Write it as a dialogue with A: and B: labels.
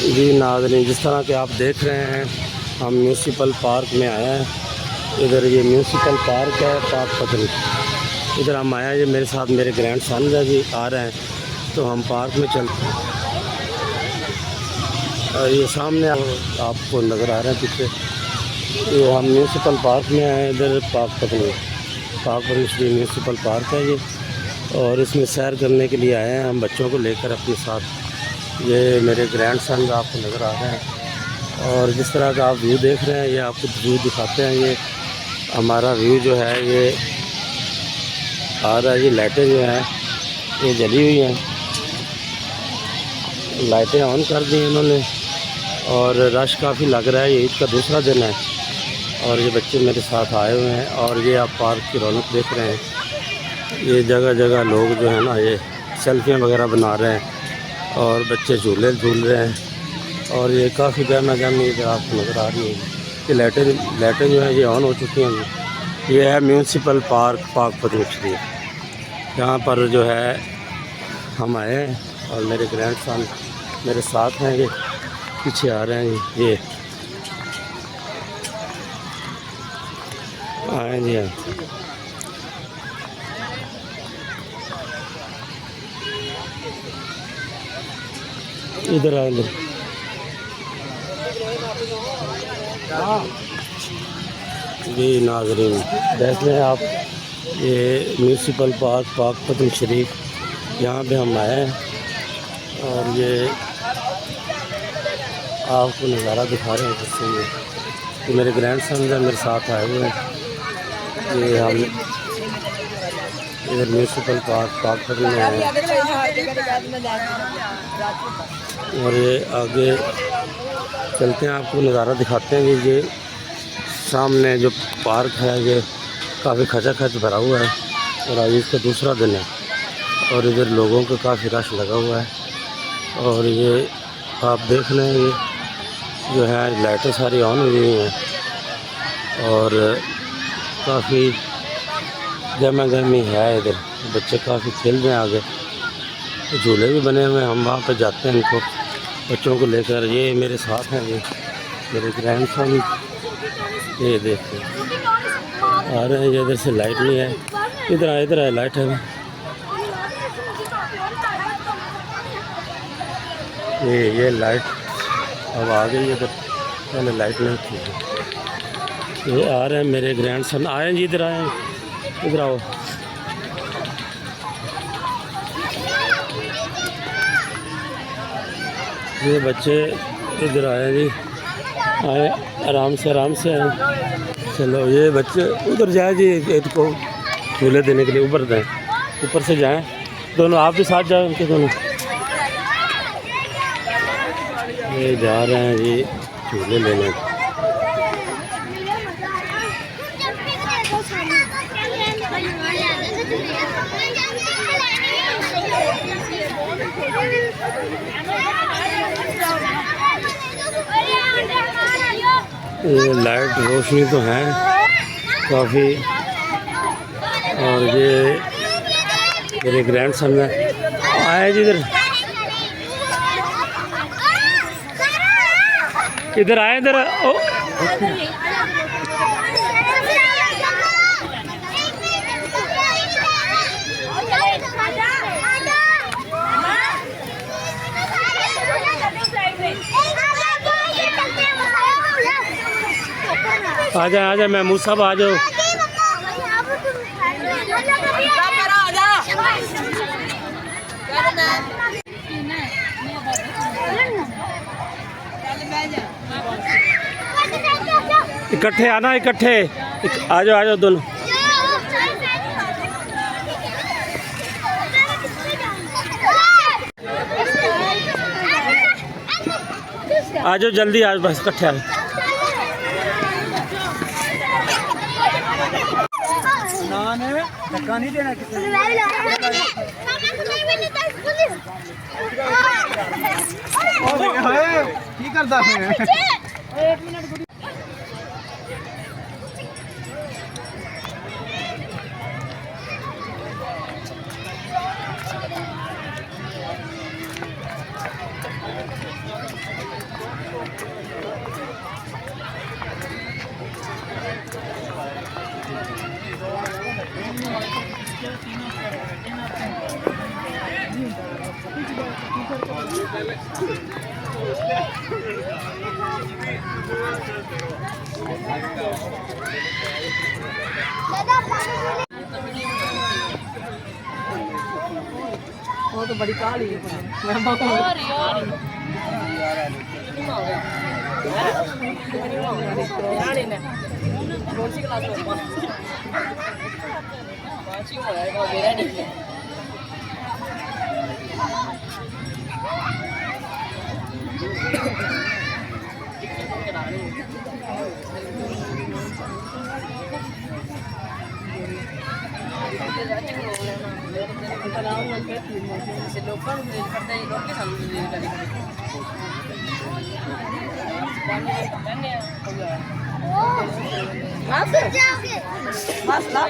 A: जी नाज़रीन, जिस तरह के आप देख रहे हैं हम म्यूनसिपल पार्क में आए हैं। इधर ये म्यूनसिपल पार्क है पाक पतनी। इधर हम आए हैं, ये मेरे साथ मेरे ग्रैंड सन जी आ रहे हैं, तो हम पार्क में चलते हैं। और ये सामने आपको नज़र आ रहे हैं पीछे, ये हम म्यूनसिपल पार्क में आए हैं। इधर पाक पतनी श्री म्यूनसिपल पार्क है ये, और इसमें सैर करने के लिए आए हैं हम बच्चों को लेकर अपने साथ। ये मेरे ग्रैंड सन आपको नज़र आ रहे हैं, और जिस तरह का आप व्यू देख रहे हैं ये आपको व्यू दिखाते हैं। ये हमारा व्यू जो है ये आ रहा है। ये लाइटें जो हैं ये जली हुई हैं, लाइटें ऑन कर दी इन्होंने, और रश काफ़ी लग रहा है। ये ईद का दूसरा दिन है और ये बच्चे मेरे साथ आए हुए हैं। और ये आप पार्क की रौनक देख रहे हैं। ये जगह जगह लोग जो है ना ये सेल्फियाँ वगैरह बना रहे हैं, और बच्चे झूले झूल रहे हैं। और ये काफ़ी गहमा गहमी इधर आपको नज़र आ रही है। ये लाइटें जो हैं ये ऑन हो चुकी हैं। ये है म्यूनसिपल पार्क पाक पतनी शरीफ। यहाँ पर जो है हम आए हैं, और मेरे ग्रैंड सन मेरे साथ हैं, ये पीछे आ रहे हैं। ये आए जी हाँ। इधर आए जी नाज़रीन, देख रहे हैं आप ये म्यूनसिपल पार्क पाक पतनी शरीफ, यहाँ पे हम आए हैं। और ये आपको नज़ारा दिखा रहे हैं जिससे ये मेरे ग्रैंड सन जो मेरे साथ आए हुए हैं। ये हम इधर म्यूनसिपल पार्क पाक पतनी में आए हैं, और ये आगे चलते हैं आपको नज़ारा दिखाते हैं। ये सामने जो पार्क है ये काफ़ी खचाखच भरा हुआ है, और आज इसका दूसरा दिन है, और इधर लोगों का काफ़ी रश लगा हुआ है। और ये आप देख रहे हैं ये जो है लाइटें सारी ऑन हुई हैं, और काफ़ी गहमा गहमी है। इधर बच्चे काफ़ी खेल रहे हैं, आगे झूले भी बने हुए हैं। हम वहाँ पर जाते हैं इनको बच्चों को लेकर। ये मेरे साथ हैं, ये मेरे ग्रैंड सन, ये देखते आ रहे हैं। ये इधर से लाइट नहीं है, इधर आए लाइट है। ये लाइट अब आ गई इधर, पहले लाइट नहीं थी। ये आ रहे हैं मेरे ग्रैंड सन, आए जी इधर आए, इधर आओ। ये बच्चे इधर आए जी, आए आराम से आए। चलो ये बच्चे उधर जाए जी, एक को झूले देने के लिए ऊपर दें, ऊपर से जाएं दोनों, आप भी साथ जाए उनके दोनों। ये जा रहे हैं जी झूले लेने। ये लाइट रोशनी तो है काफ़ी, और ये मेरे ग्रैंड सन आए जी इधर आए इधर। ओ आ जा महमूद साहब आ जाओ। इकट्ठे आना, इकट्ठे आ जाओ दोनों। आ जाओ जल्दी, आज बस इकट्ठे आ जाओ। धक्का नहीं देना किसी की करता है।
B: वो तो बड़ी काली है मैं बहुत यार यार ने कौन सी क्लास में पांचवी में है मेरा नहीं है se lo fanno del fratello che sanno di bas la